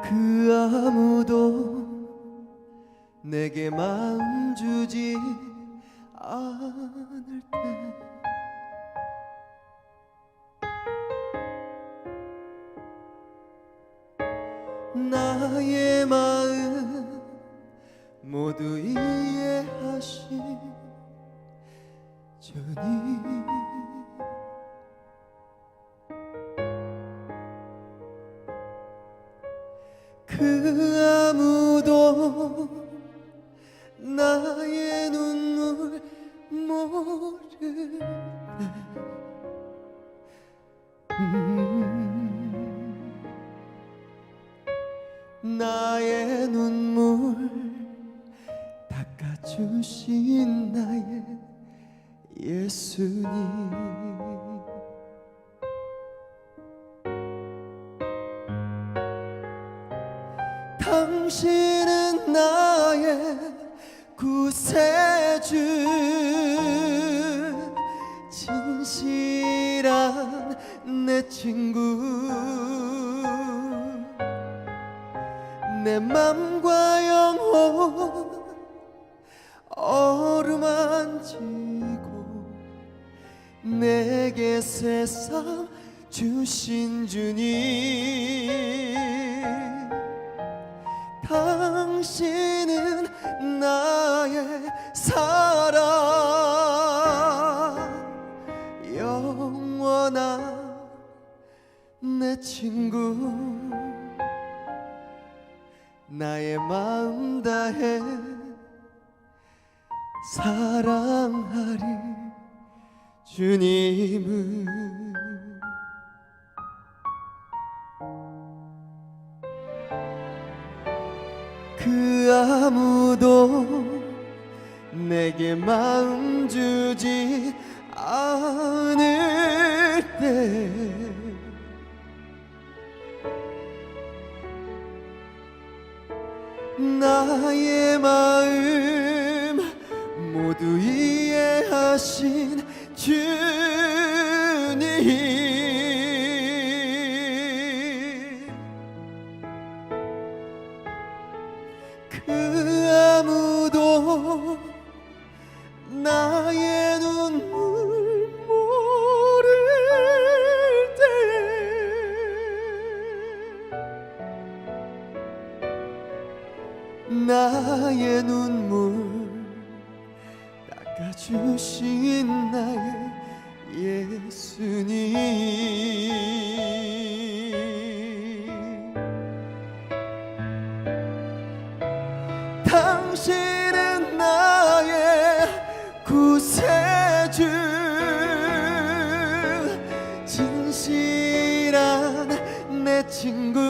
그 아무도 내게 마음 주지 않을 때 나의 마음 모두 이해하신 주님, 그 아무도 나의 눈물 모를 때 나의 눈물 닦아주신 나의 예수님, 당신은 나의 구세주, 진실한 내 친구, 내 맘과 영혼 어루만지고 내게 세상 주신 주님, 당신은 나의 사랑, 영원한 내 친구, 나의 마음 다해 사랑하리 주님을. 그 아무도 내게 마음 주지 않을 때 나의 마음 모두 이해하신 주님, 그 아무도 나의 눈물 모를 때 나의 눈물 닦아주신 나의 예수님, 당신은 나의 구세주, 진실한 내 친구,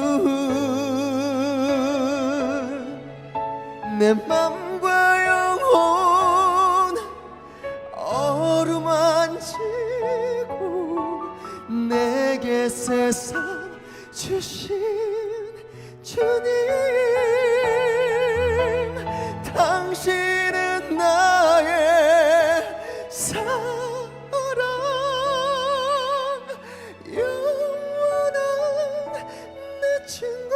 내 맘과 영혼 어루만지고 내게 세상 주신 주님, 당신은 나의 사랑, 영원한 내 친구,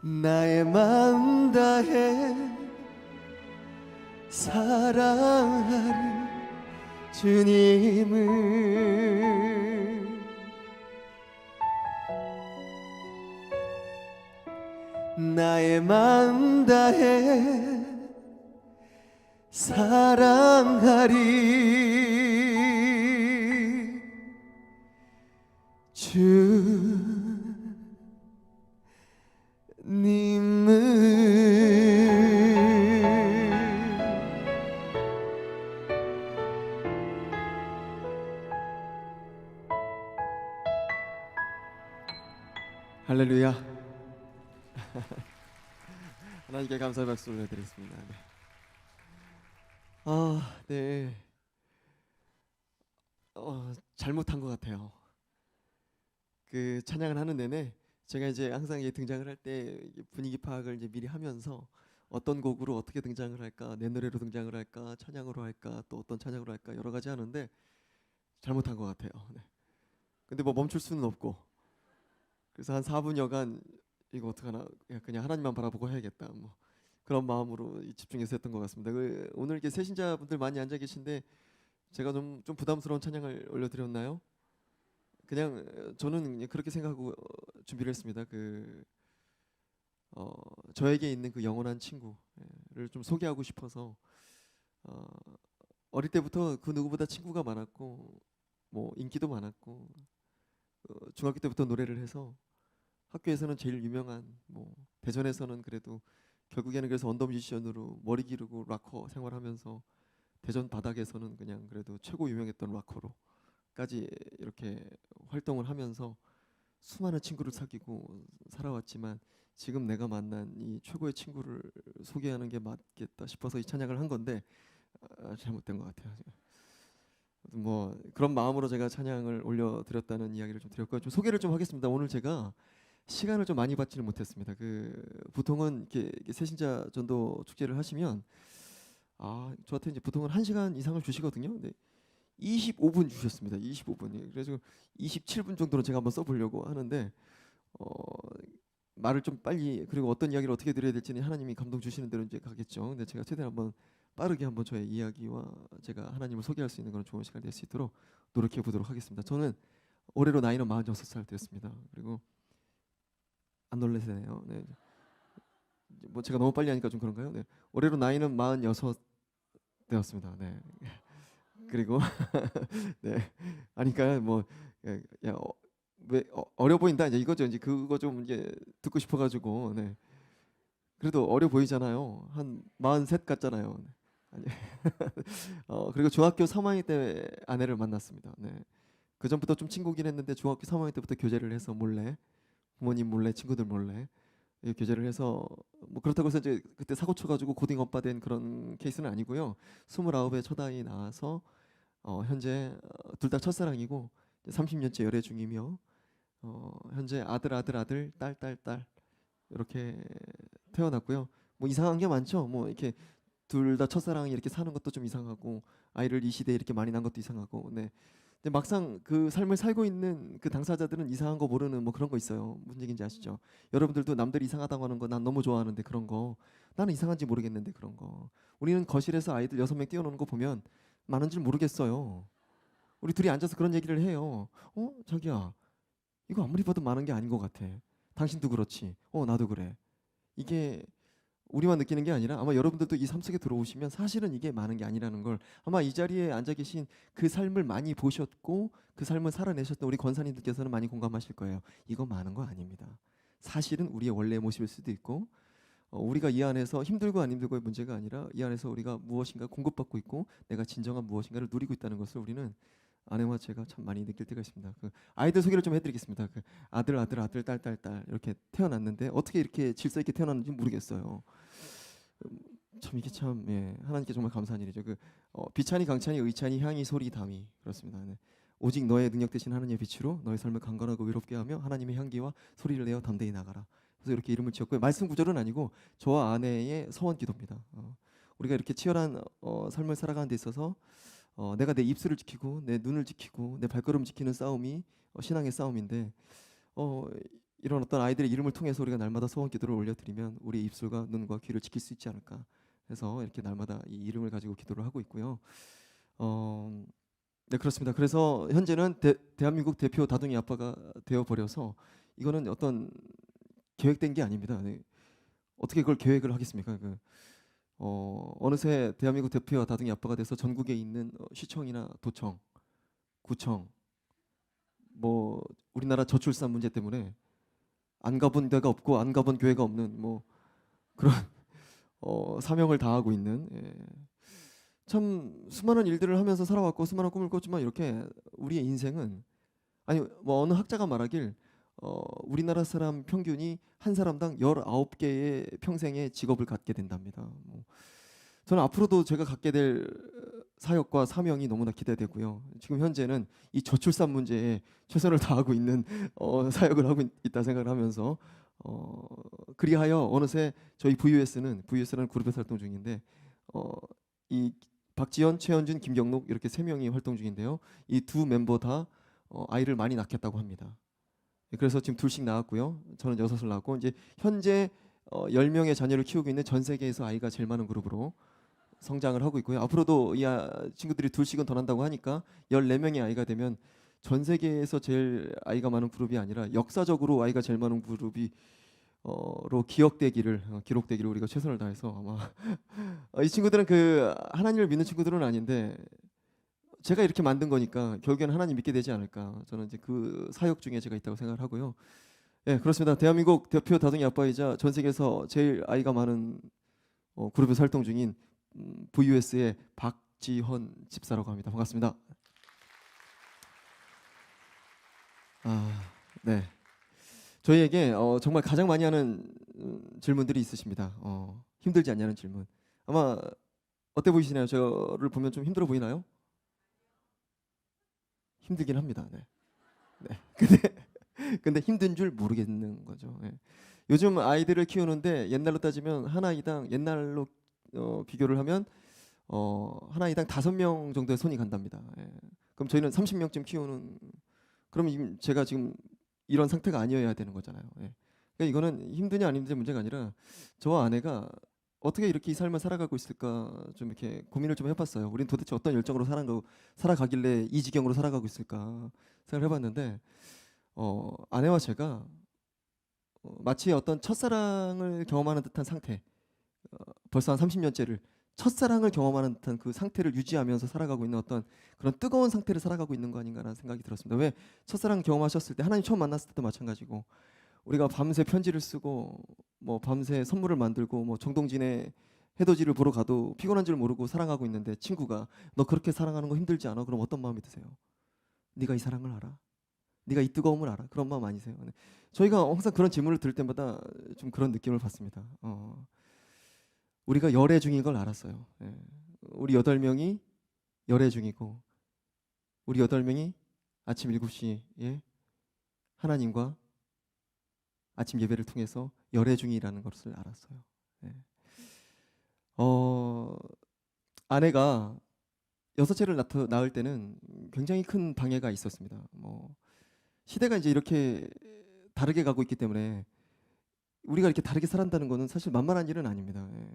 나의 마음 다해 사랑하리 주님을. 나의 마음 다해 사랑하리 주님을. 할렐루야. 하나님께 감사의 박수 올려드리겠습니다. 네. 잘못한 것 같아요. 그 찬양을 하는 내내 제가 이제 항상 등장을 할 때 분위기 파악을 이제 미리 하면서 어떤 곡으로 어떻게 등장을 할까, 내 노래로 등장을 할까, 찬양으로 할까, 또 어떤 찬양으로 할까 여러 가지 하는데 잘못한 것 같아요. 네. 근데 뭐 멈출 수는 없고 그래서 한 4분여간 이거 어떡하나 그냥 하나님만 바라보고 해야겠다 뭐 그런 마음으로 집중해서 했던 것 같습니다. 오늘 이렇게 새신자분들 많이 앉아 계신데 제가 좀 부담스러운 찬양을 올려드렸나요? 그냥 저는 그냥 그렇게 생각하고 준비를 했습니다. 저에게 있는 그 영원한 친구를 좀 소개하고 싶어서 어, 어릴 때부터 그 누구보다 친구가 많았고 뭐 인기도 많았고 중학교 때부터 노래를 해서 학교에서는 제일 유명한 뭐 대전에서는 그래도 결국에는 그래서 언더 뮤지션으로 머리 기르고 락커 생활하면서 대전 바닥에서는 그냥 그래도 최고 유명했던 락커로까지 이렇게 활동을 하면서 수많은 친구를 사귀고 살아왔지만 지금 내가 만난 이 최고의 친구를 소개하는 게 맞겠다 싶어서 이 찬양을 한 건데 잘못된 것 같아요. 뭐 그런 마음으로 제가 찬양을 올려드렸다는 이야기를 좀 드렸고요. 좀 소개를 좀 하겠습니다. 오늘 제가 시간을 좀 많이 받지는 못했습니다. 보통은 이렇게 새신자 전도 축제를 하시면 저한테 이제 보통은 1시간 이상을 주시거든요. 근데 25분 주셨습니다. 25분. 그래서 27분 정도는 제가 한번 써보려고 하는데 어, 말을 좀 빨리 그리고 어떤 이야기를 어떻게 드려야 될지는 하나님이 감동 주시는 대로 이제 가겠죠. 근데 제가 최대한 한번 빠르게 한번 저의 이야기와 제가 하나님을 소개할 수 있는 그런 좋은 시간이 될 수 있도록 노력해 보도록 하겠습니다. 저는 올해로 나이는 46살 되었습니다. 그리고 안 놀라세요. 네. 뭐 제가 너무 빨리 하니까 좀 그런가요? 네. 올해로 나이는 46 되었습니다. 네. 그리고 네. 아니까 뭐 야, 왜 어려 보인다 이제 이거죠. 이제 그거 좀 이제 듣고 싶어 가지고 네. 그래도 어려 보이잖아요. 한 43 같잖아요. 네. 아니. 그리고 중학교 3학년 때 아내를 만났습니다. 네. 그 전부터 좀 친구긴 했는데 중학교 3학년 때부터 교제를 해서 몰래 부모님 몰래 친구들 몰래 교제를 해서 뭐 그렇다고 해서 이제 그때 사고 쳐가지고 고딩 오빠 된 그런 케이스는 아니고요. 29에 첫 아이 낳아서 현재 둘 다 첫사랑이고 30년째 열애 중이며 현재 아들 딸 이렇게 태어났고요. 뭐 이상한 게 많죠. 뭐 이렇게 둘 다 첫사랑이 이렇게 사는 것도 좀 이상하고 아이를 이 시대에 이렇게 많이 낳은 것도 이상하고 네. 근데 막상 그 삶을 살고 있는 그 당사자들은 이상한 거 모르는 뭐 그런 거 있어요. 무슨 얘기인지 아시죠? 여러분들도 남들이 이상하다고 하는 거 난 너무 좋아하는데 그런 거 나는 이상한지 모르겠는데 그런 거 우리는 거실에서 아이들 6명 뛰어노는 거 보면 많은 줄 모르겠어요. 우리 둘이 앉아서 그런 얘기를 해요. 자기야 이거 아무리 봐도 많은 게 아닌 것 같아. 당신도 그렇지. 나도 그래. 이게 우리만 느끼는 게 아니라 아마 여러분들도 이 삶 속에 들어오시면 사실은 이게 많은 게 아니라는 걸 아마 이 자리에 앉아 계신 그 삶을 많이 보셨고 그 삶을 살아내셨던 우리 권사님들께서는 많이 공감하실 거예요. 이거 많은 거 아닙니다. 사실은 우리의 원래 모습일 수도 있고 우리가 이 안에서 힘들고 안 힘들고의 문제가 아니라 이 안에서 우리가 무엇인가 공급받고 있고 내가 진정한 무엇인가를 누리고 있다는 것을 우리는 아내와 제가 참 많이 느낄 때가 있습니다. 아이들 소개를 좀 해드리겠습니다. 아들, 딸 이렇게 태어났는데 어떻게 이렇게 질서 있게 태어났는지 모르겠어요. 참 이게 참 하나님께 정말 감사한 일이죠. 비찬이 강찬이 의찬이 향이 소리 담이 그렇습니다. 네. 오직 너의 능력 되신 하나님의 빛으로 너의 삶을 강건하고 위롭게 하며 하나님의 향기와 소리를 내어 담대히 나가라. 그래서 이렇게 이름을 지었고요. 말씀 구절은 아니고 저와 아내의 서원 기도입니다. 우리가 이렇게 치열한 삶을 살아가는 데 있어서 내가 내 입술을 지키고 내 눈을 지키고 내 발걸음 지키는 싸움이 신앙의 싸움인데 이런 어떤 아이들의 이름을 통해서 우리가 날마다 소원 기도를 올려드리면 우리의 입술과 눈과 귀를 지킬 수 있지 않을까 해서 이렇게 날마다 이 이름을 가지고 기도를 하고 있고요. 네 그렇습니다. 그래서 현재는 대한민국 대표 다둥이 아빠가 되어 버려서 이거는 어떤 계획된 게 아닙니다. 네. 어떻게 그걸 계획을 하겠습니까? 어느새 대한민국 대표 다둥이 아빠가 돼서 전국에 있는 시청이나 도청, 구청, 뭐 우리나라 저출산 문제 때문에 안 가본 데가 없고 안 가본 교회가 없는 뭐 그런 사명을 다하고 있는 참 수많은 일들을 하면서 살아왔고 수많은 꿈을 꿨지만 이렇게 우리의 인생은 아니 뭐 어느 학자가 말하길 우리나라 사람 평균이 한 사람당 19개의 평생의 직업을 갖게 된답니다. 저는 앞으로도 제가 갖게 될 사역과 사명이 너무나 기대되고요. 지금 현재는 이 저출산 문제에 최선을 다하고 있는 사역을 하고 있다 생각을 하면서 그리하여 어느새 저희 VUS는 그룹에서 활동 중인데 이 박지현, 최현준, 김경록 이렇게 3명이 활동 중인데요. 이 두 멤버 다 아이를 많이 낳겠다고 합니다. 그래서 지금 둘씩 낳았고요. 저는 6을 낳았고 이제 현재 10명의 자녀를 키우고 있는 전 세계에서 아이가 제일 많은 그룹으로 성장을 하고 있고요. 앞으로도 이 친구들이 둘씩은 더 난다고 하니까 14명의 아이가 되면 전 세계에서 제일 아이가 많은 그룹이 아니라 역사적으로 아이가 제일 많은 그룹이 로 기록되기를 우리가 최선을 다해서 아마 이 친구들은 그 하나님을 믿는 친구들은 아닌데 제가 이렇게 만든 거니까 결국에는 하나님 믿게 되지 않을까. 저는 이제 그 사역 중에 제가 있다고 생각을 하고요. 예, 그렇습니다. 대한민국 대표 다둥이 아빠이자 전 세계에서 제일 아이가 많은 그룹에서 활동 중인 VUS의 박지헌 집사라고 합니다. 반갑습니다. 네. 저희에게 정말 가장 많이 하는 질문들이 있으십니다. 힘들지 않냐는 질문. 아마 어때 보이시나요? 저를 보면 좀 힘들어 보이나요? 힘들긴 합니다. 네. 네. 근데 힘든 줄 모르겠는 거죠. 예. 요즘 아이들을 키우는데 옛날로 따지면 한 아이당 옛날로 비교를 하면 한 아이당 5명 정도의 손이 간답니다. 예. 그럼 저희는 30명쯤 키우는 그럼 제가 지금 이런 상태가 아니어야 되는 거잖아요. 예. 그러니까 이거는 힘드냐 안 힘드냐 문제가 아니라 저와 아내가 어떻게 이렇게 이 삶을 살아가고 있을까 좀 이렇게 고민을 좀 해봤어요. 우린 도대체 어떤 열정으로 살아가길래 이 지경으로 살아가고 있을까 생각을 해봤는데 아내와 제가 마치 어떤 첫사랑을 경험하는 듯한 상태, 벌써 한 30년째를 첫사랑을 경험하는 듯한 그 상태를 유지하면서 살아가고 있는 어떤 그런 뜨거운 상태를 살아가고 있는 거 아닌가라는 생각이 들었습니다. 왜 첫사랑 경험하셨을 때 하나님 처음 만났을 때도 마찬가지고 우리가 밤새 편지를 쓰고 뭐 밤새 선물을 만들고 뭐 정동진의 해돋이를 보러 가도 피곤한 줄 모르고 사랑하고 있는데 친구가 너 그렇게 사랑하는 거 힘들지 않아? 그럼 어떤 마음이 드세요? 네가 이 사랑을 알아? 네가 이 뜨거움을 알아? 그런 마음 아니세요? 네. 저희가 항상 그런 질문을 들을 때마다 좀 그런 느낌을 받습니다. 우리가 열애 중인 걸 알았어요. 예. 우리 8명이 열애 중이고 우리 8명이 아침 7시에 하나님과 아침 예배를 통해서 열애 중이라는 것을 알았어요. 예. 아내가 6채를 낳을 때는 굉장히 큰 방해가 있었습니다. 시대가 이제 이렇게 다르게 가고 있기 때문에 우리가 이렇게 다르게 살아간다는 것은 사실 만만한 일은 아닙니다. 예.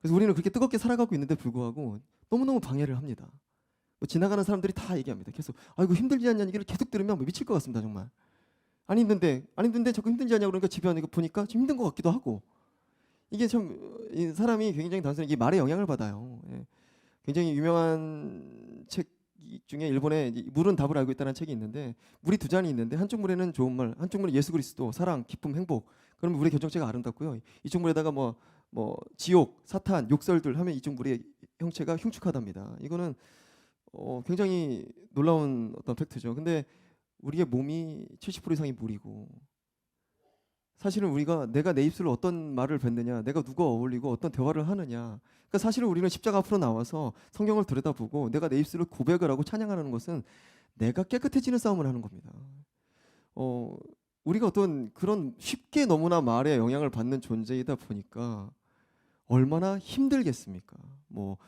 그래서 우리는 그렇게 뜨겁게 살아가고 있는데 불구하고 너무너무 방해를 합니다. 지나가는 사람들이 다 얘기합니다. 계속 아이고 힘들지 않냐는 얘기를 계속 들으면 미칠 것 같습니다. 정말 안 힘든데 자꾸 힘들지 않냐 그러니까 집에 와서 보니까 좀 힘든 것 같기도 하고 이게 참 이 사람이 굉장히 단순히 이게 말에 영향을 받아요. 예. 굉장히 유명한 책 중에 일본에 물은 답을 알고 있다는 책이 있는데 물이 두 잔이 있는데 한쪽 물에는 좋은 말, 한쪽 물은 예수 그리스도, 사랑, 기쁨, 행복. 그러면 물의 결정체가 아름답고요. 이쪽 물에다가 뭐 지옥, 사탄, 욕설들 하면 이쪽 물의 형체가 흉측하답니다. 이거는 굉장히 놀라운 어떤 팩트죠. 근데 우리의 몸이 70% 이상이 물이고 사실은 우리가 내가 내 입술로 어떤 말을 뱉느냐, 내가 누가 어울리고 어떤 대화를 하느냐. 그러니까 사실은 우리는 십자가 앞으로 나와서 성경을 들여다보고 내가 내 입술로 고백을 하고 찬양하는 것은 내가 깨끗해지는 싸움을 하는 겁니다. 우리가 어떤 그런 쉽게 너무나 말에 영향을 받는 존재이다 보니까 얼마나 힘들겠습니까? 뭐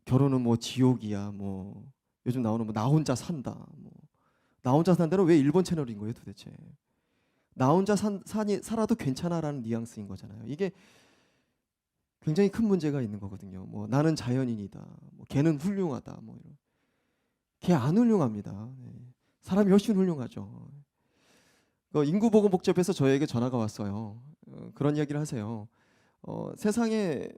결혼은 뭐 지옥이야. 요즘 나오는 나 혼자 산다. 나 혼자 산다는 왜 일본 채널인 거예요, 도대체? 나 혼자 살아도 괜찮아라는 뉘앙스인 거잖아요. 이게 굉장히 큰 문제가 있는 거거든요. 나는 자연인이다. 걔는 훌륭하다. 이런. 걔 안 훌륭합니다. 네. 사람이 훨씬 훌륭하죠. 인구보건복지협에서 저에게 전화가 왔어요. 그런 이야기를 하세요. 세상에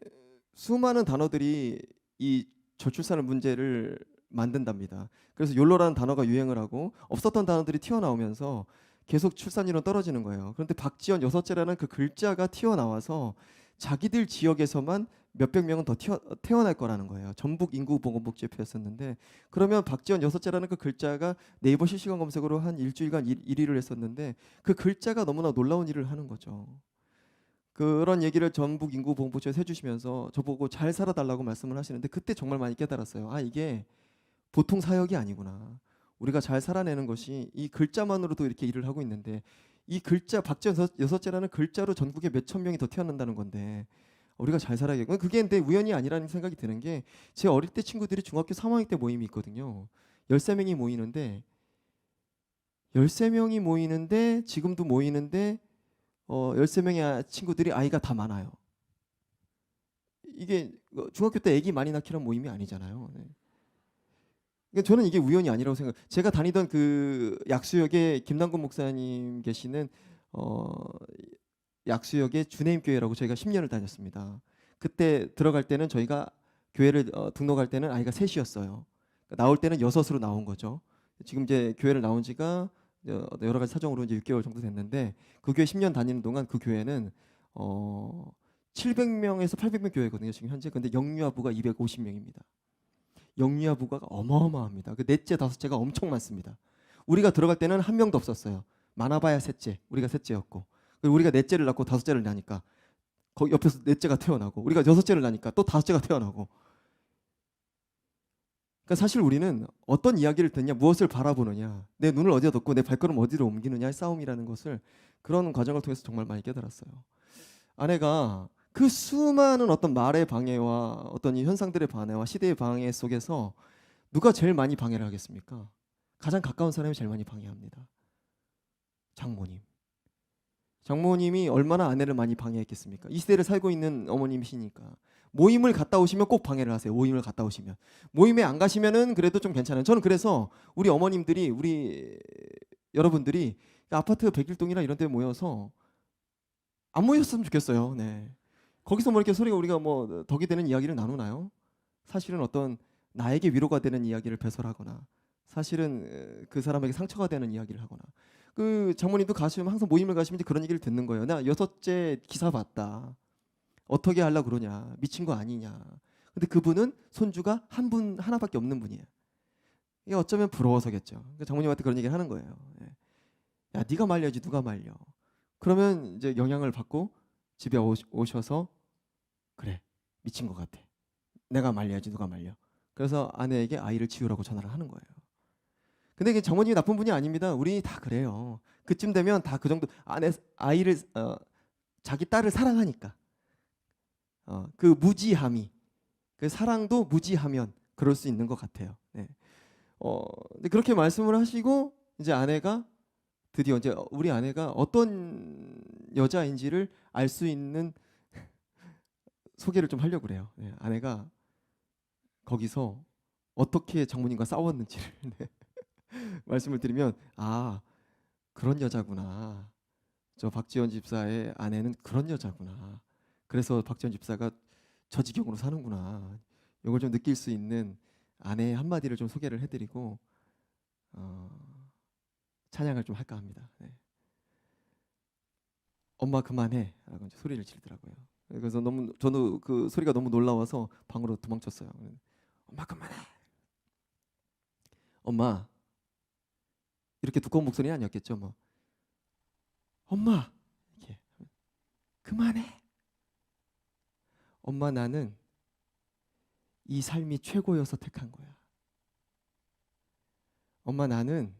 수많은 단어들이 이 저출산의 문제를 만든답니다. 그래서 욜로라는 단어가 유행을 하고 없었던 단어들이 튀어나오면서 계속 출산율은 떨어지는 거예요. 그런데 박지원 6째라는 그 글자가 튀어나와서 자기들 지역에서만 몇백 명은 더 태어날 거라는 거예요. 전북 인구보건복지협회였었는데 그러면 박지원 6째라는 그 글자가 네이버 실시간 검색으로 한 일주일간 1위를 했었는데 그 글자가 너무나 놀라운 일을 하는 거죠. 그런 얘기를 전북 인구보건복지협회에서 해주시면서 저보고 잘 살아달라고 말씀을 하시는데 그때 정말 많이 깨달았어요. 이게 보통 사역이 아니구나. 우리가 잘 살아내는 것이 이 글자만으로도 이렇게 일을 하고 있는데 이 글자 박지원 6째라는 글자로 전국에 몇천 명이 더 태어난다는 건데 우리가 잘 살아야겠고 그게 근데 우연이 아니라는 생각이 드는 게 제 어릴 때 친구들이 중학교 3학년 때 모임이 있거든요. 13명이 모이는데 13명이 모이는데 지금도 모이는데 13명의 친구들이 아이가 다 많아요. 이게 중학교 때 애기 많이 낳기란 모임이 아니잖아요. 네. 그러니까 저는 이게 우연이 아니라고 생각. 제가 다니던 그 약수역에 김남근 목사님 계시는 어, 약수역의 주네임 교회라고 저희가 10년을 다녔습니다. 그때 들어갈 때는 저희가 교회를 등록할 때는 아이가 셋이었어요. 그러니까 나올 때는 여섯으로 나온 거죠. 지금 이제 교회를 나온 지가 여러 가지 사정으로 이제 6개월 정도 됐는데 그 교회 10년 다니는 동안 그 교회는 700명에서 800명 교회거든요. 지금 현재. 근데 영유아부가 250명입니다. 영유아부가 어마어마합니다. 그 넷째, 다섯째가 엄청 많습니다. 우리가 들어갈 때는 한 명도 없었어요. 많아봐야 셋째. 우리가 셋째였고. 그리고 우리가 넷째를 낳고 다섯째를 낳으니까 거기 옆에서 넷째가 태어나고 우리가 여섯째를 낳으니까 또 다섯째가 태어나고. 그러니까 사실 우리는 어떤 이야기를 듣냐, 무엇을 바라보느냐, 내 눈을 어디다 뒀고 내 발걸음 어디로 옮기느냐의 싸움이라는 것을 그런 과정을 통해서 정말 많이 깨달았어요. 아내가 그 수많은 어떤 말의 방해와 어떤 이 현상들의 방해와 시대의 방해 속에서 누가 제일 많이 방해를 하겠습니까? 가장 가까운 사람이 제일 많이 방해합니다. 장모님. 장모님이 얼마나 아내를 많이 방해했겠습니까? 이 시대를 살고 있는 어머님이시니까. 모임을 갔다 오시면 꼭 방해를 하세요. 모임을 갔다 오시면. 모임에 안 가시면은 그래도 좀 괜찮아요. 저는 그래서 우리 어머님들이 우리 여러분들이 아파트 백일동이나 이런 데 모여서 안 모였으면 좋겠어요. 네. 거기서 뭐 이렇게 소리가 우리가 뭐 덕이 되는 이야기를 나누나요? 사실은 어떤 나에게 위로가 되는 이야기를 배설하거나 사실은 그 사람에게 상처가 되는 이야기를 하거나 그 장모님도 가시면 항상 모임을 가시면 이제 그런 얘기를 듣는 거예요. 나 여섯째 기사 봤다. 어떻게 하려고 그러냐. 미친 거 아니냐. 근데 그분은 손주가 한 분 하나밖에 없는 분이에요. 이게 어쩌면 부러워서겠죠. 그러니까 장모님한테 그런 얘기를 하는 거예요. 예. 야, 네가 말려야지 누가 말려. 그러면 이제 영향을 받고 집에 오셔서 그래 미친 것 같아. 내가 말려야지 누가 말려. 그래서 아내에게 아이를 지우라고 전화를 하는 거예요. 근데 이게 장모님이 나쁜 분이 아닙니다. 우리 다 그래요. 그쯤 되면 다 그 정도 아이를 자기 딸을 사랑하니까 그 무지함이 그 사랑도 무지하면 그럴 수 있는 것 같아요. 네. 근데 그렇게 말씀을 하시고 이제 아내가 드디어 이제 우리 아내가 어떤 여자인지를 알 수 있는 소개를 좀 하려고 그래요. 네. 아내가 거기서 어떻게 장모님과 싸웠는지를 네. 말씀을 드리면 아 그런 여자구나. 저 박지원 집사의 아내는 그런 여자구나. 그래서 박지원 집사가 저 지경으로 사는구나. 이걸 좀 느낄 수 있는 아내의 한마디를 좀 소개를 해드리고 찬양을 좀 할까 합니다. 네. 엄마 그만해라고 이제 소리를 지르더라고요. 그래서 너무 저도 그 소리가 너무 놀라워서 방으로 도망쳤어요. 엄마 그만해. 엄마 이렇게 두꺼운 목소리는 아니었겠죠. 뭐 엄마 이렇게 그만해. 엄마 나는 이 삶이 최고여서 택한 거야. 엄마 나는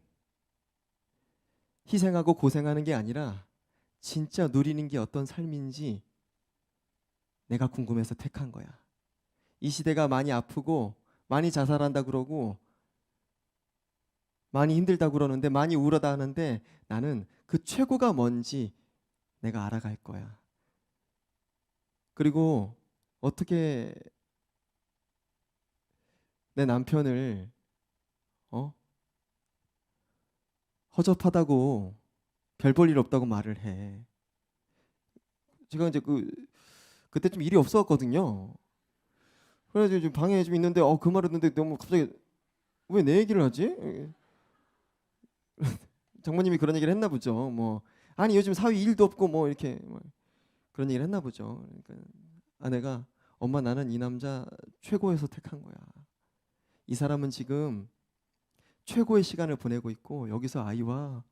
희생하고 고생하는 게 아니라 진짜 누리는 게 어떤 삶인지 내가 궁금해서 택한 거야. 이 시대가 많이 아프고 많이 자살한다 그러고 많이 힘들다 그러는데 많이 우울하다 하는데 나는 그 최고가 뭔지 내가 알아갈 거야. 그리고 어떻게 내 남편을 허접하다고 별 볼 일 없다고 말을 해. 제가 이제 그때 좀 일이 없었거든요. 그래가지고 지금 방에 좀 있는데 그 말을 듣는데 너무 갑자기 왜 내 얘기를 하지? 장모님이 그런 얘기를 했나 보죠. 뭐 아니 요즘 사위 일도 없고 뭐 이렇게 뭐 그런 얘기를 했나 보죠. 그러니까 아내가 엄마 나는 이 남자 최고에서 택한 거야. 이 사람은 지금 최고의 시간을 보내고 있고 여기서 아이와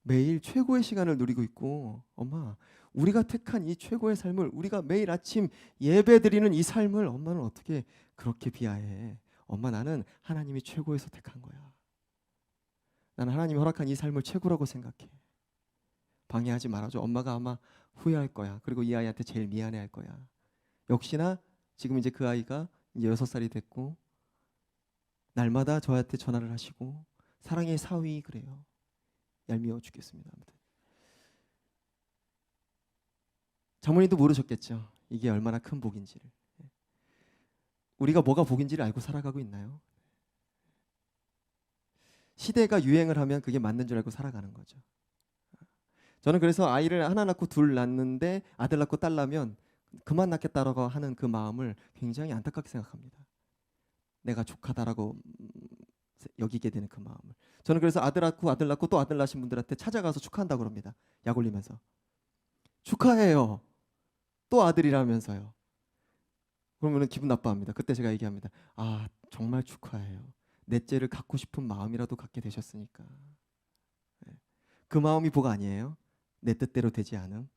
매일 최고의 시간을 누리고 있고 엄마 우리가 택한 이 최고의 삶을 우리가 매일 아침 예배드리는 이 삶을 엄마는 어떻게 그렇게 비하해. 엄마 나는 하나님이 최고에서 택한 거야. 나는 하나님이 허락한 이 삶을 최고라고 생각해. 방해하지 말아줘. 엄마가 아마 후회할 거야. 그리고 이 아이한테 제일 미안해할 거야. 역시나 지금 이제 그 아이가 이제 6살이 됐고 날마다 저한테 전화를 하시고 사랑의 사위 그래요. 얄미워 죽겠습니다. 아무튼 장모님도 모르셨겠죠. 이게 얼마나 큰 복인지를. 우리가 뭐가 복인지를 알고 살아가고 있나요? 시대가 유행을 하면 그게 맞는 줄 알고 살아가는 거죠. 저는 그래서 아이를 하나 낳고 둘 낳는데 아들 낳고 딸 낳으면 그만 낳겠다라고 하는 그 마음을 굉장히 안타깝게 생각합니다. 내가 족하다라고 여기게 되는 그 마음을. 저는 그래서 아들 낳고 또 아들 낳으신 분들한테 찾아가서 축하한다고 그럽니다. 약 올리면서. 축하해요. 또 아들이라면서요. 그러면 기분 나빠합니다. 그때 제가 얘기합니다. 아, 정말 축하해요. 넷째를 갖고 싶은 마음이라도 갖게 되셨으니까. 그 마음이 복 아니에요? 내 뜻대로 되지 않음.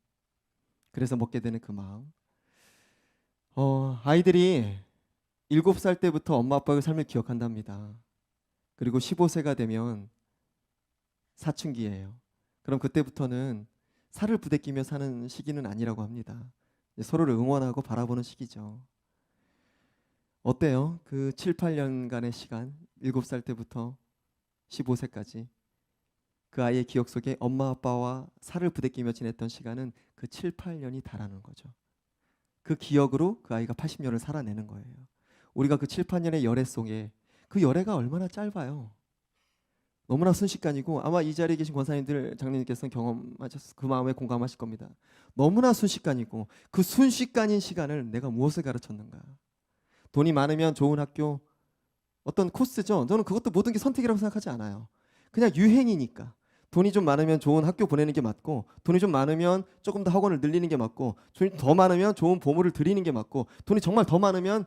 그래서 먹게 되는 그 마음. 아이들이 7살 때부터 엄마 아빠의 삶을 기억한답니다. 그리고 15세가 되면 사춘기예요. 그럼 그때부터는 살을 부대끼며 사는 시기는 아니라고 합니다. 서로를 응원하고 바라보는 시기죠. 어때요? 그 7, 8년간의 시간, 7살 때부터 15세까지 그 아이의 기억 속에 엄마 아빠와 살을 부대끼며 지냈던 시간은 그 7, 8년이 다라는 거죠. 그 기억으로 그 아이가 80년을 살아내는 거예요. 우리가 그 7, 8년의 열애 속에 그 열애가 얼마나 짧아요. 너무나 순식간이고 아마 이 자리에 계신 권사님들 장로님께서는 경험하셨을 그 마음에 공감하실 겁니다. 너무나 순식간이고 그 순식간인 시간을 내가 무엇을 가르쳤는가. 돈이 많으면 좋은 학교 어떤 코스죠. 저는 그것도 모든 게 선택이라고 생각하지 않아요. 그냥 유행이니까. 돈이 좀 많으면 좋은 학교 보내는 게 맞고 돈이 좀 많으면 조금 더 학원을 늘리는 게 맞고 돈이 더 많으면 좋은 보물을 드리는 게 맞고 돈이 정말 더 많으면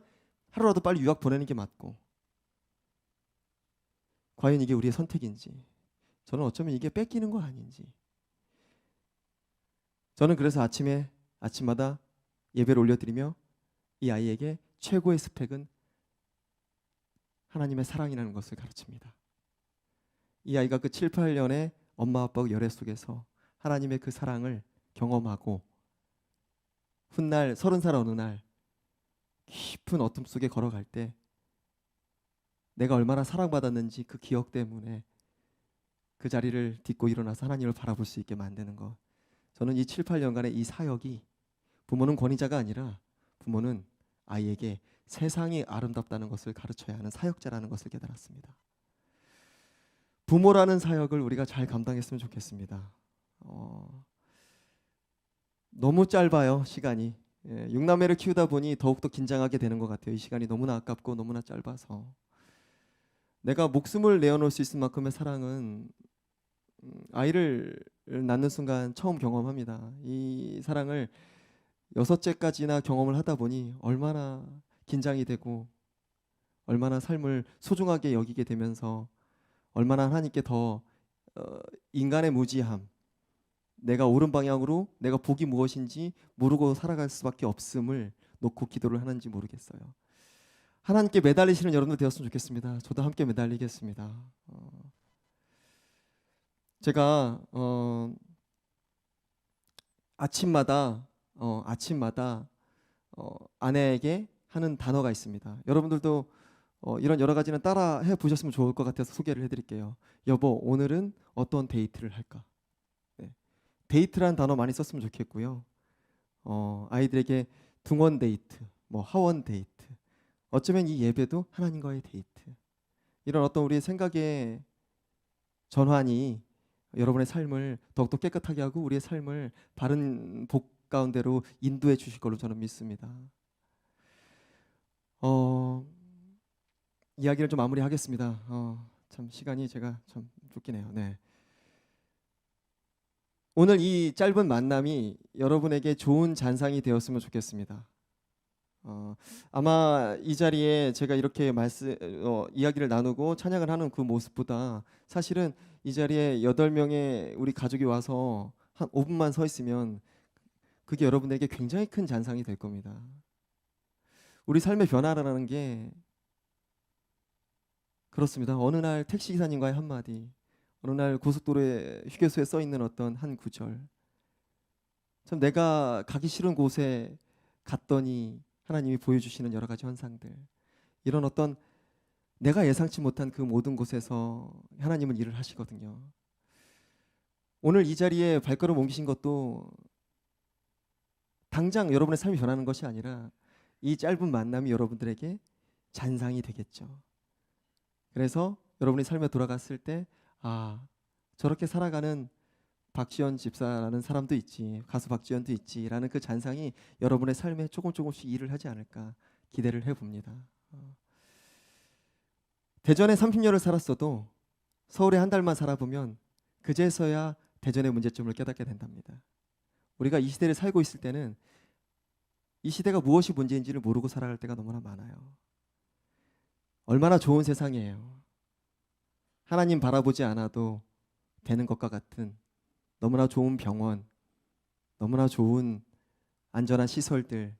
하루라도 빨리 유학 보내는 게 맞고 과연 이게 우리의 선택인지 저는 어쩌면 이게 뺏기는 거 아닌지 저는 그래서 아침마다 예배를 올려드리며 이 아이에게 최고의 스펙은 하나님의 사랑이라는 것을 가르칩니다. 이 아이가 그 7, 8년의 엄마 아빠의 열애 속에서 하나님의 그 사랑을 경험하고 훗날 30살 어느 날 깊은 어둠 속에 걸어갈 때 내가 얼마나 사랑받았는지 그 기억 때문에 그 자리를 딛고 일어나서 하나님을 바라볼 수 있게 만드는 것. 저는 이 7, 8년간의 이 사역이 부모는 권위자가 아니라 부모는 아이에게 세상이 아름답다는 것을 가르쳐야 하는 사역자라는 것을 깨달았습니다. 부모라는 사역을 우리가 잘 감당했으면 좋겠습니다. 너무 짧아요, 시간이. 육남매를 키우다 보니 더욱더 긴장하게 되는 것 같아요. 이 시간이 너무나 아깝고 너무나 짧아서. 내가 목숨을 내어놓을 수 있을 만큼의 사랑은 아이를 낳는 순간 처음 경험합니다. 이 사랑을 6째까지나 경험을 하다 보니 얼마나 긴장이 되고 얼마나 삶을 소중하게 여기게 되면서 얼마나 하나님께 더 인간의 무지함, 내가 옳은 방향으로 내가 복이 무엇인지 모르고 살아갈 수밖에 없음을 놓고 기도를 하는지 모르겠어요. 하나님께 매달리시는 여러분들 되었으면 좋겠습니다. 저도 함께 매달리겠습니다. 제가 아침마다 아내에게 하는 단어가 있습니다. 여러분들도 이런 여러 가지는 따라 해 보셨으면 좋을 것 같아서 소개를 해드릴게요. 여보, 오늘은 어떤 데이트를 할까? 네. 데이트라는 단어 많이 썼으면 좋겠고요. 아이들에게 등원 데이트, 뭐 하원 데이트. 어쩌면 이 예배도 하나님과의 데이트. 이런 어떤 우리의 생각의 전환이 여러분의 삶을 더욱더 깨끗하게 하고 우리의 삶을 바른 복 가운데로 인도해 주실 걸로 저는 믿습니다. 이야기를 좀 마무리하겠습니다. 참 시간이 제가 좀 쫓기네요. 네. 오늘 이 짧은 만남이 여러분에게 좋은 잔상이 되었으면 좋겠습니다. 아마 이 자리에 제가 이렇게 이야기를 나누고 찬양을 하는 그 모습보다 사실은 이 자리에 8명의 우리 가족이 와서 한 5분만 서 있으면 그게 여러분에게 굉장히 큰 잔상이 될 겁니다. 우리 삶의 변화라는 게 그렇습니다. 어느 날 택시기사님과의 한마디, 어느 날 고속도로의 휴게소에 써 있는 어떤 한 구절, 참 내가 가기 싫은 곳에 갔더니 하나님이 보여주시는 여러 가지 현상들, 이런 어떤 내가 예상치 못한 그 모든 곳에서 하나님은 일을 하시거든요. 오늘 이 자리에 발걸음 옮기신 것도 당장 여러분의 삶이 변하는 것이 아니라 이 짧은 만남이 여러분들에게 잔상이 되겠죠. 그래서 여러분이 삶에 돌아갔을 때, 아, 저렇게 살아가는 박지연 집사라는 사람도 있지, 가수 박지연도 있지라는 그 잔상이 여러분의 삶에 조금씩 일을 하지 않을까 기대를 해봅니다. 대전에 30년을 살았어도 서울에 한 달만 살아보면 그제서야 대전의 문제점을 깨닫게 된답니다. 우리가 이 시대를 살고 있을 때는 이 시대가 무엇이 문제인지를 모르고 살아갈 때가 너무나 많아요. 얼마나 좋은 세상이에요. 하나님 바라보지 않아도 되는 것과 같은 너무나 좋은 병원, 너무나 좋은 안전한 시설들,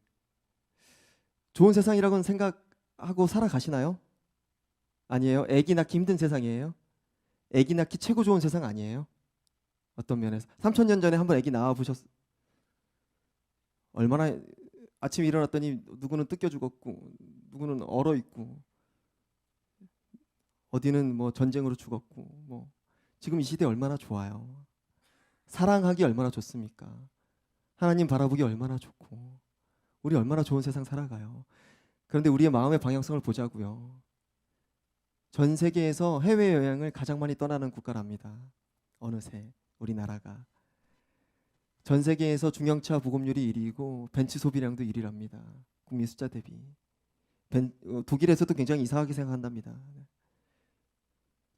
좋은 세상이라고는 생각하고 살아가시나요? 아니에요. 아기 낳기 힘든 세상이에요. 아기 낳기 최고 좋은 세상 아니에요. 어떤 면에서 3000년 전에 한번 아기 낳아 얼마나 아침에 일어났더니 누구는 뜯겨 죽었고 누구는 얼어 있고 어디는 뭐 전쟁으로 죽었고, 뭐 지금 이 시대 얼마나 좋아요. 사랑하기 얼마나 좋습니까? 하나님 바라보기 얼마나 좋고, 우리 얼마나 좋은 세상 살아가요. 그런데 우리의 마음의 방향성을 보자고요. 전 세계에서 해외여행을 가장 많이 떠나는 국가랍니다. 어느새 우리나라가 전 세계에서 중형차 보급률이 1위고 벤츠 소비량도 1위랍니다. 국민 숫자 대비. 독일에서도 굉장히 이상하게 생각한답니다.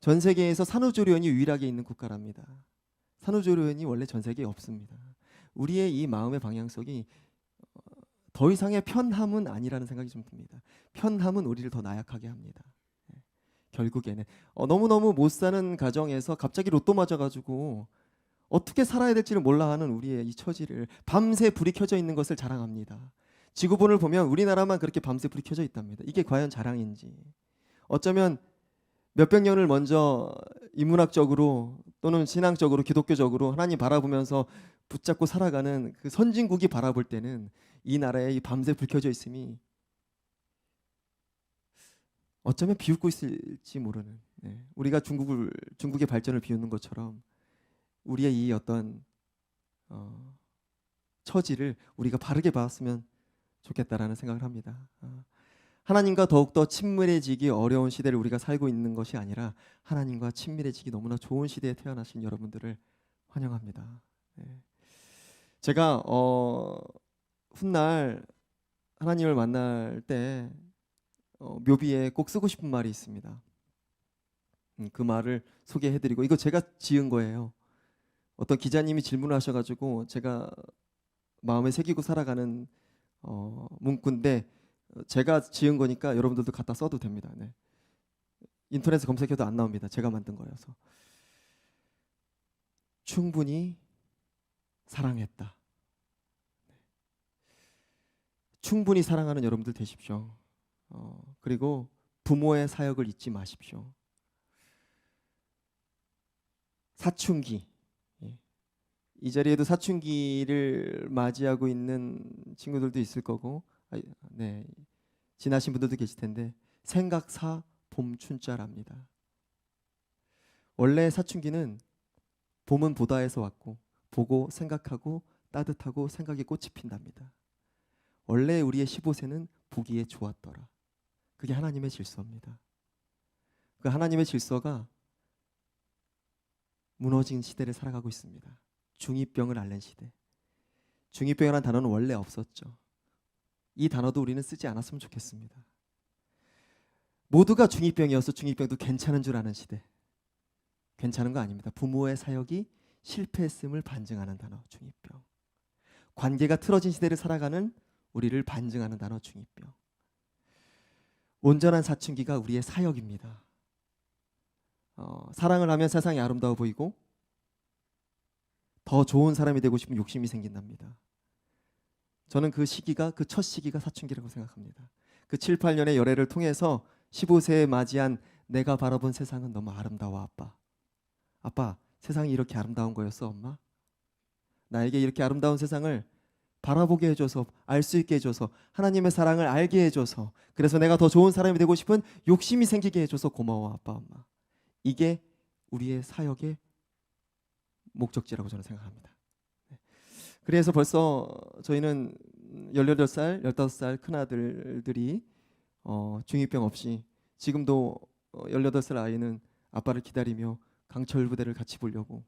전 세계에서 산후조리원이 유일하게 있는 국가랍니다. 산후조리원이 원래 전 세계에 없습니다. 우리의 이 마음의 방향성이 더 이상의 편함은 아니라는 생각이 좀 듭니다. 편함은 우리를 더 나약하게 합니다. 결국에는 너무너무 못 사는 가정에서 갑자기 로또 맞아가지고 어떻게 살아야 될지를 몰라 하는 우리의 이 처지를, 밤새 불이 켜져 있는 것을 자랑합니다. 지구본을 보면 우리나라만 그렇게 밤새 불이 켜져 있답니다. 이게 과연 자랑인지, 어쩌면 몇백 년을 먼저 인문학적으로 또는 신앙적으로 기독교적으로 하나님 바라보면서 붙잡고 살아가는 그 선진국이 바라볼 때는 이 나라에 이 밤새 불 켜져 있음이 어쩌면 비웃고 있을지 모르는, 우리가 중국의 발전을 비웃는 것처럼 우리의 이 어떤 처지를 우리가 바르게 봤으면 좋겠다라는 생각을 합니다. 하나님과 더욱더 친밀해지기 어려운 시대를 우리가 살고 있는 것이 아니라 하나님과 친밀해지기 너무나 좋은 시대에 태어나신 여러분들을 환영합니다. 제가 훗날 하나님을 만날 때 묘비에 꼭 쓰고 싶은 말이 있습니다. 그 말을 소개해드리고, 이거 제가 지은 거예요. 어떤 기자님이 질문을 하셔가지고 제가 마음에 새기고 살아가는 문구인데, 제가 지은 거니까 여러분들도 갖다 써도 됩니다. 인터넷에 검색해도 안 나옵니다. 제가 만든 거여서. 충분히 사랑했다. 충분히 사랑하는 여러분들 되십시오. 그리고 부모의 사역을 잊지 마십시오. 사춘기, 이 자리에도 사춘기를 맞이하고 있는 친구들도 있을 거고, 지나신 분들도 계실 텐데, 생각사 봄춘자랍니다. 원래 사춘기는 봄은 보다에서 왔고, 보고 생각하고 따뜻하고 생각에 꽃이 핀답니다. 원래 우리의 15세는 보기에 좋았더라. 그게 하나님의 질서입니다. 그 하나님의 질서가 무너진 시대를 살아가고 있습니다. 중2병을 앓는 시대. 중2병이라는 단어는 원래 없었죠. 이 단어도 우리는 쓰지 않았으면 좋겠습니다. 모두가 중2병이어서 중2병도 괜찮은 줄 아는 시대. 괜찮은 거 아닙니다. 부모의 사역이 실패했음을 반증하는 단어, 중2병. 관계가 틀어진 시대를 살아가는 우리를 반증하는 단어, 중2병. 온전한 사춘기가 우리의 사역입니다. 사랑을 하면 세상이 아름다워 보이고 더 좋은 사람이 되고 싶은 욕심이 생긴답니다. 저는 그 시기가, 그 첫 시기가 사춘기라고 생각합니다. 그 7, 8년의 열애를 통해서 15세에 맞이한 내가 바라본 세상은 너무 아름다워. 아빠, 세상이 이렇게 아름다운 거였어, 엄마? 나에게 이렇게 아름다운 세상을 바라보게 해줘서, 알 수 있게 해줘서, 하나님의 사랑을 알게 해줘서, 그래서 내가 더 좋은 사람이 되고 싶은 욕심이 생기게 해줘서 고마워 아빠 엄마. 이게 우리의 사역의 목적지라고 저는 생각합니다. 그래서 벌써 저희는 18살, 15살 큰아들들이 중2병 없이 지금도 18살 아이는 아빠를 기다리며 강철 부대를 같이 보려고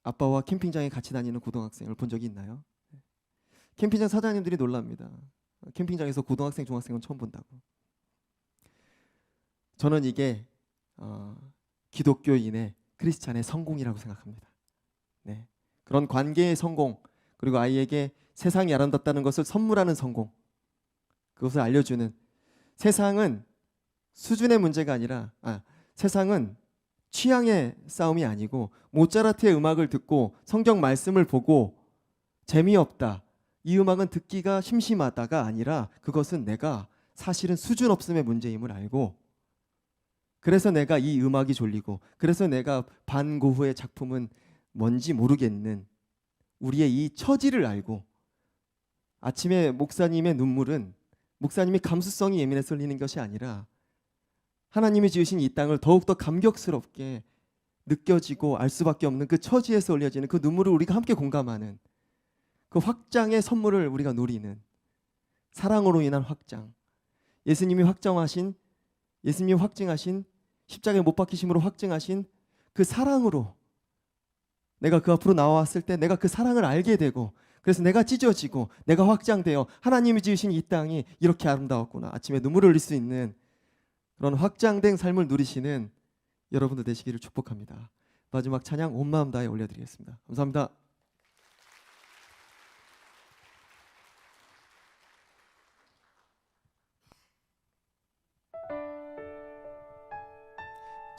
아빠와 캠핑장에 같이 다니는 고등학생을 본 적이 있나요? 캠핑장 사장님들이 놀랍니다. 캠핑장에서 고등학생, 중학생은 처음 본다고. 저는 이게 기독교인의 크리스찬의 성공이라고 생각합니다. 네. 그런 관계의 성공, 그리고 아이에게 세상이 아름답다는 것을 선물하는 성공, 그것을 알려주는. 세상은 수준의 문제가 아니라 세상은 취향의 싸움이 아니고, 모차르트의 음악을 듣고 성경 말씀을 보고 재미없다, 이 음악은 듣기가 심심하다가 아니라, 그것은 내가 사실은 수준 없음의 문제임을 알고, 그래서 내가 이 음악이 졸리고, 그래서 내가 반고흐의 작품은 뭔지 모르겠는 우리의 이 처지를 알고, 아침에 목사님의 눈물은 목사님이 감수성이 예민해서 흘리는 것이 아니라 하나님이 지으신 이 땅을 더욱더 감격스럽게 느껴지고 알 수밖에 없는 그 처지에서 흘려지는 그 눈물을 우리가 함께 공감하는 그 확장의 선물을 우리가 누리는, 사랑으로 인한 확장, 예수님이 확증하신 십자가에 못 박히심으로 확증하신 그 사랑으로 내가 그 앞으로 나왔을 때 내가 그 사랑을 알게 되고, 그래서 내가 찢어지고 내가 확장되어 하나님이 지으신 이 땅이 이렇게 아름다웠구나, 아침에 눈물을 흘릴 수 있는 그런 확장된 삶을 누리시는 여러분들 되시기를 축복합니다. 마지막 찬양 온 마음 다해 올려드리겠습니다. 감사합니다.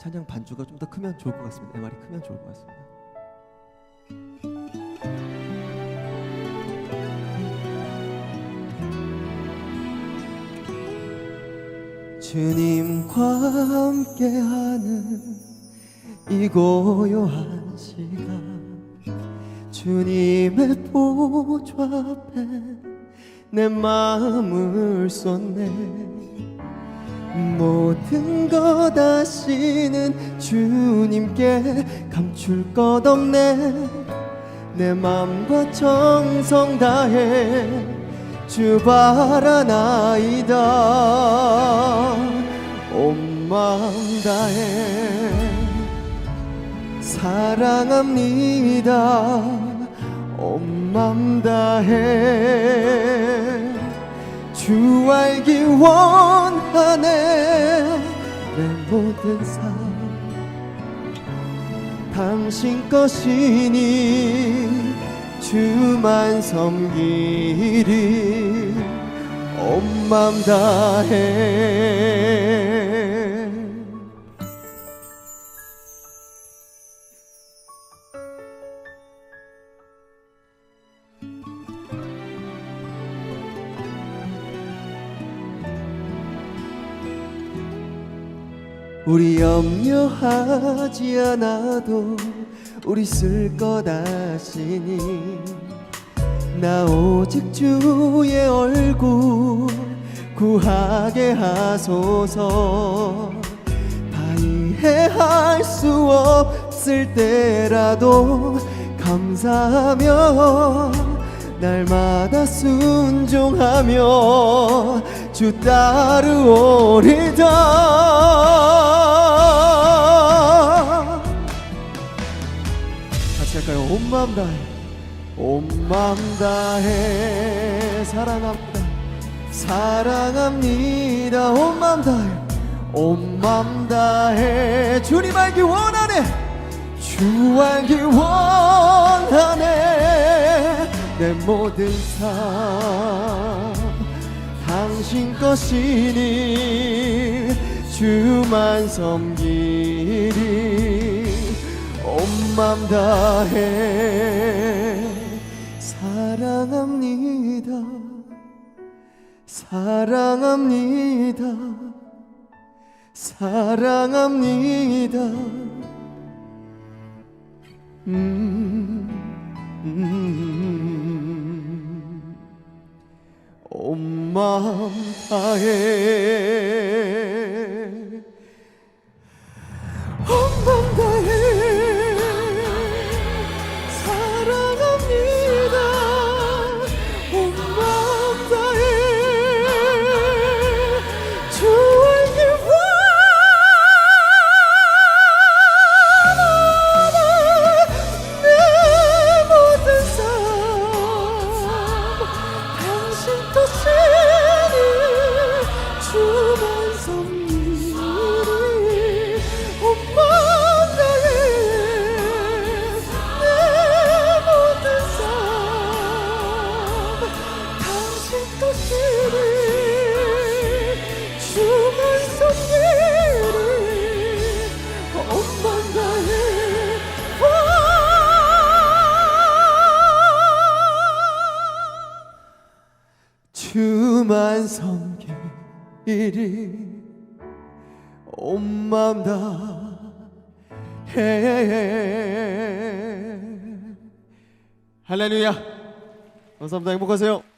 찬양 반주가 좀 더 크면 좋을 것 같습니다. 내 말이 크면 좋을 것 같습니다. 주님과 함께하는 이 고요한 시간, 주님의 보좌 앞에 내 마음을 쏟네. 모든 것 아시는 주님께 감출 것 없네. 내 맘과 정성 다해 주 바라나이다. 온 마음 다해 사랑합니다. 온 마음 다해 주 알기 원하네. 내 모든 삶 당신 것이니 주만 섬기리. 온 마음 다해. 우리 염려하지 않아도 우리 쓸 것 아시니, 나 오직 주의 얼굴 구하게 하소서. 다 이해할 수 없을 때라도 감사하며 날마다 순종하며 주 따르오리다. 같이 할까요? 온 마음 다해, 온 마음 다해 사랑합니다. 사랑합니다. 온 마음 다해, 온 마음 다해 주님 알기 원하네. 주 알기 원하네. 내 모든 삶 당신 것이니 주만 섬기리. 온 마음 다해 사랑합니다. 사랑합니다. 사랑합니다. 온 마음 다해 온 마음 다해 사랑합니다. 온 마음 다해 주에게 내 모든 삶 당신 뜻이니 주만 섬기리. 온 마음 다해 내 모든 삶 당신 뜻이니 주만 섬기리. 온 마음 다해 주만 섬기리. 온 마음 다해. 할렐루야. 감사합니다. 행복하세요.